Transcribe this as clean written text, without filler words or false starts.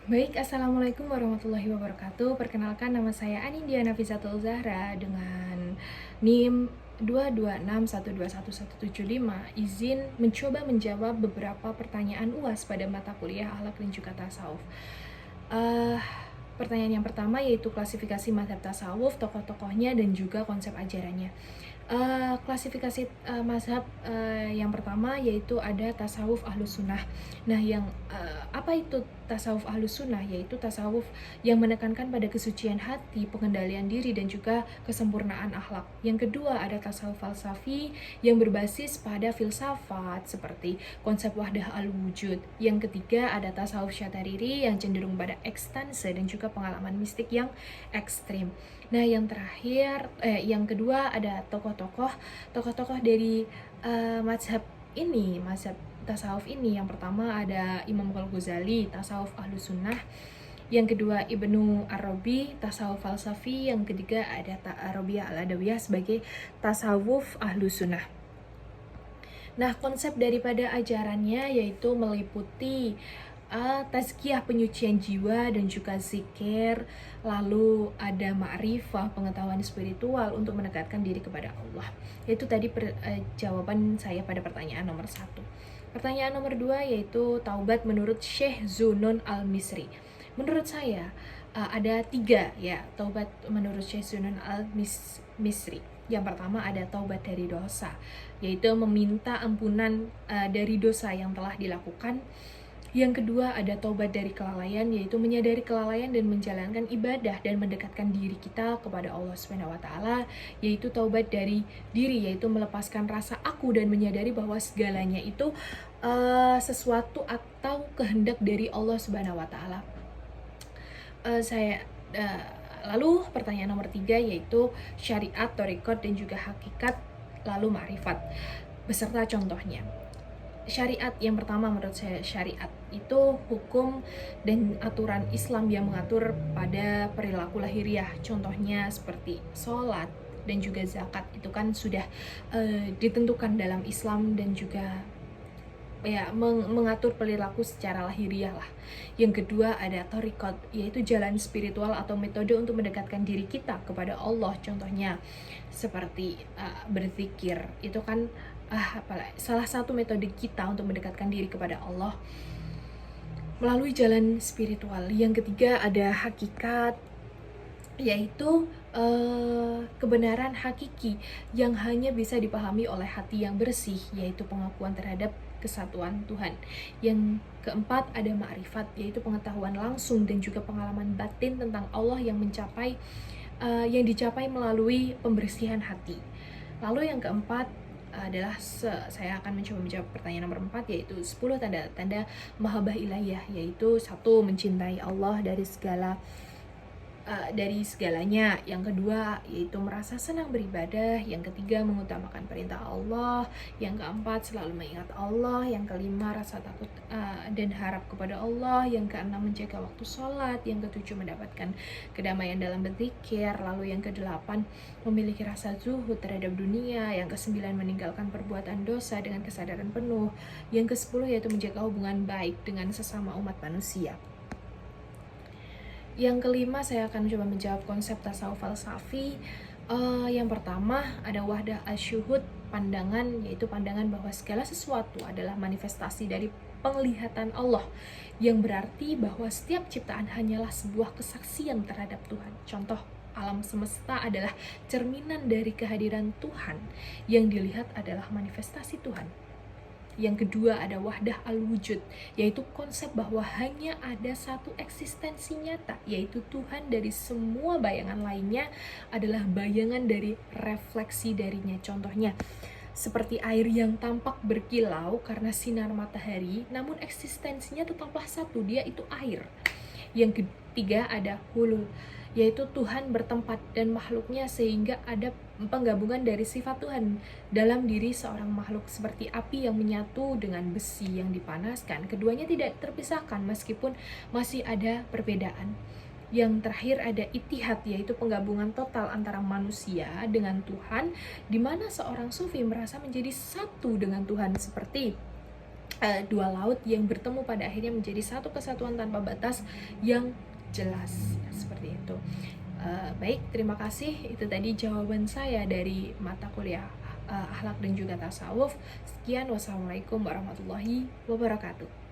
Baik, Assalamualaikum warahmatullahi wabarakatuh. Perkenalkan, nama saya Anindya Nafisatul Zahra dengan NIM 226121175. Izin mencoba menjawab beberapa pertanyaan UAS pada mata kuliah Akhlak dan juga Tasawuf. Uh, Pertanyaan yang pertama yaitu klasifikasi mazhab tasawuf, tokoh-tokohnya dan juga konsep ajarannya. Klasifikasi mazhab yang pertama yaitu ada tasawuf ahlus sunnah. Nah, apa itu tasawuf ahlus sunnah? Yaitu tasawuf yang menekankan pada kesucian hati, pengendalian diri dan juga kesempurnaan akhlak. Yang kedua ada tasawuf falsafi yang berbasis pada filsafat seperti konsep wahdah al-wujud. Yang ketiga ada tasawuf syatariri yang cenderung pada ekstanse dan juga pengalaman mistik yang ekstrim. Nah, yang kedua ada tokoh-tokoh dari mazhab mazhab tasawuf ini. Yang pertama ada Imam Al-Ghazali, tasawuf ahlus sunnah. Yang kedua Ibnu Arabi, tasawuf falsafi. Yang ketiga ada Rabi'ah al-Adawiyah sebagai tasawuf ahlus sunnah. Nah, konsep daripada ajarannya yaitu meliputi tazkiyah, penyucian jiwa dan juga zikir, lalu ada ma'rifah, pengetahuan spiritual untuk mendekatkan diri kepada Allah. Itu tadi jawaban saya pada pertanyaan nomor 1. Pertanyaan nomor 2 yaitu taubat menurut Syekh Zunun Al-Misri. Menurut saya ada 3 ya taubat menurut Syekh Zunun Al-Misri. Yang pertama ada taubat dari dosa, yaitu meminta ampunan dari dosa yang telah dilakukan. Yang kedua ada taubat dari kelalaian, yaitu menyadari kelalaian dan menjalankan ibadah dan mendekatkan diri kita kepada Allah Subhanahu wa taala, yaitu taubat dari diri, yaitu melepaskan rasa aku dan menyadari bahwa segalanya itu sesuatu atau kehendak dari Allah Subhanahu wa taala. Lalu pertanyaan nomor 3 yaitu syariat, thariqat dan juga hakikat, lalu ma'rifat beserta contohnya. Syariat yang pertama menurut saya, syariat itu hukum dan aturan Islam yang mengatur pada perilaku lahiriah. Contohnya seperti sholat dan juga zakat itu kan sudah ditentukan dalam Islam dan juga mengatur perilaku secara lahiriah lah. Yang kedua ada thariqat, yaitu jalan spiritual atau metode untuk mendekatkan diri kita kepada Allah. Contohnya seperti berzikir, itu kan salah satu metode kita untuk mendekatkan diri kepada Allah melalui jalan spiritual. Yang ketiga ada hakikat, yaitu kebenaran hakiki yang hanya bisa dipahami oleh hati yang bersih, yaitu pengakuan terhadap kesatuan Tuhan. Yang keempat ada ma'rifat, yaitu pengetahuan langsung dan juga pengalaman batin tentang Allah yang dicapai melalui pembersihan hati. Lalu yang keempat adalah saya akan mencoba menjawab pertanyaan nomor 4 yaitu 10 tanda-tanda mahabbah ilahiyah, yaitu 1. Mencintai Allah dari segalanya. Yang kedua yaitu merasa senang beribadah. Yang ketiga mengutamakan perintah Allah. Yang keempat selalu mengingat Allah. Yang kelima rasa takut dan harap kepada Allah. Yang keenam menjaga waktu sholat. Yang ketujuh mendapatkan kedamaian dalam berzikir. Lalu yang kedelapan memiliki rasa zuhud terhadap dunia. Yang kesembilan meninggalkan perbuatan dosa dengan kesadaran penuh. Yang kesepuluh yaitu menjaga hubungan baik dengan sesama umat manusia. Yang kelima saya akan coba menjawab konsep tasawuf falsafi. Yang pertama ada wahdah asyuhud, pandangan, yaitu pandangan bahwa segala sesuatu adalah manifestasi dari penglihatan Allah, yang berarti bahwa setiap ciptaan hanyalah sebuah kesaksian terhadap Tuhan. Contoh, alam semesta adalah cerminan dari kehadiran Tuhan, yang dilihat adalah manifestasi Tuhan. Yang kedua ada wahdah al-wujud, yaitu konsep bahwa hanya ada satu eksistensi nyata, yaitu Tuhan. Dari semua bayangan lainnya adalah bayangan dari refleksi darinya. Contohnya seperti air yang tampak berkilau karena sinar matahari, namun eksistensinya tetaplah satu, dia itu air. Yang ketiga ada hulul, yaitu Tuhan bertempat dan makhluknya, sehingga ada penggabungan dari sifat Tuhan dalam diri seorang makhluk, seperti api yang menyatu dengan besi yang dipanaskan. Keduanya tidak terpisahkan meskipun masih ada perbedaan. Yang terakhir ada ittihad, yaitu penggabungan total antara manusia dengan Tuhan, di mana seorang sufi merasa menjadi satu dengan Tuhan, seperti dua laut yang bertemu pada akhirnya menjadi satu kesatuan tanpa batas yang jelas, seperti itu. Baik, terima kasih. Itu tadi jawaban saya dari mata kuliah akhlak dan juga tasawuf. Sekian, wassalamualaikum warahmatullahi wabarakatuh.